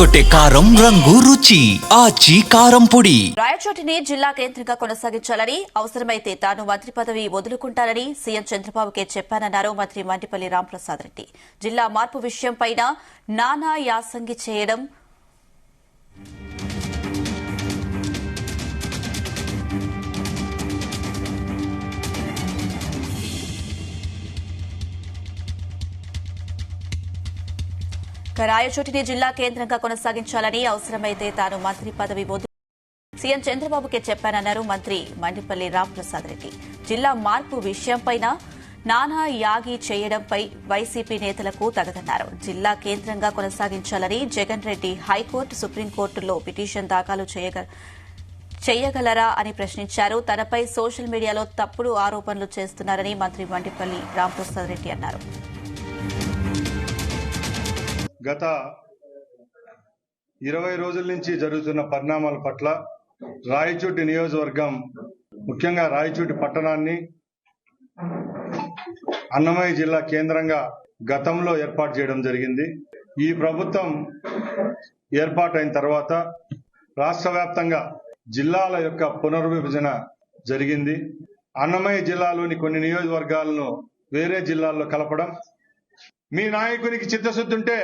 తెరకొట్టే కారం రంగు రుచి ఆచి కారం పొడి. రాయచోటిని జిల్లా కేంద్రంగా కొనసాగించాలని, అవసరమైతే తాను మంత్రి పదవి వదులుకుంటానని సీఎం చంద్రబాబుకే చెప్పానన్నారు మంత్రి మండిపల్లి రాంప్రసాద్ రెడ్డి. జిల్లా మార్పు విషయంపైన నానా యాసంగి చేయడం రాయచోటిని జిల్లా కేంద్రంగా కొనసాగించాలని, అవసరమైతే తాను మంత్రి పదవి సీఎం చంద్రబాబుకే చెప్పానన్నారు మంత్రి మండిపల్లి రాంప్రసాద్ రెడ్డి. జిల్లా మార్పు విషయంపైన నానా యాగి చేయడంపై వైసీపీ నేతలకు తగదన్నారు. జిల్లా కేంద్రంగా కొనసాగించాలని జగన్ రెడ్డి హైకోర్టు, సుప్రీంకోర్టులో పిటిషన్ దాఖలు చేయగలరా అని ప్రశ్నించారు. తనపై సోషల్ మీడియాలో తప్పుడు ఆరోపణలు చేస్తున్నారని మంత్రి మండిపల్లి రాంప్రసాద్ రెడ్డి అన్నారు. గత 20 రోజుల నుంచి జరుగుతున్న పరిణామాల పట్ల రాయచోటి నియోజకవర్గం, ముఖ్యంగా రాయచోటి పట్టణాన్ని అన్నమయ్య జిల్లా కేంద్రంగా గతంలో ఏర్పాటు చేయడం జరిగింది. ఈ ప్రభుత్వం ఏర్పాటైన తర్వాత రాష్ట్ర వ్యాప్తంగా జిల్లాల యొక్క పునర్విభజన జరిగింది. అన్నమయ్య జిల్లాలోని కొన్ని నియోజకవర్గాలను వేరే జిల్లాల్లో కలపడం, మీ నాయకునికి చిత్తశుద్ధి ఉంటే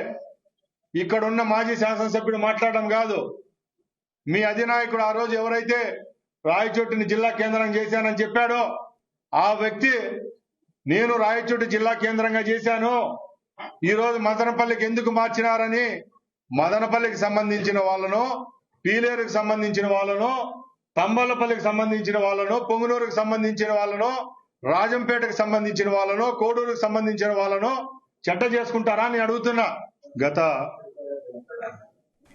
ఇక్కడ ఉన్న మాజీ శాసనసభ్యుడు మాట్లాడడం కాదు, మీ అధినాయకుడు ఆ రోజు ఎవరైతే రాయచోటిని జిల్లా కేంద్రం చేశానని చెప్పాడో ఆ వ్యక్తి, నేను రాయచోటి జిల్లా కేంద్రంగా చేశాను, ఈ రోజు మదనపల్లికి ఎందుకు మార్చినారని మదనపల్లికి సంబంధించిన వాళ్ళను, పీలేరుకు సంబంధించిన వాళ్ళను, తంబలపల్లికి సంబంధించిన వాళ్ళను, పొంగునూరుకు సంబంధించిన వాళ్ళను, రాజంపేటకు సంబంధించిన వాళ్ళను, కోడూరుకు సంబంధించిన వాళ్ళను చెడ్డ చేసుకుంటారా అని అడుగుతున్నా. గత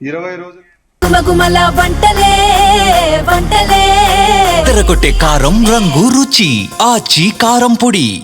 20 రోజులు తెరకొట్టే కారం రంగు రుచి ఆచి కారం పొడి.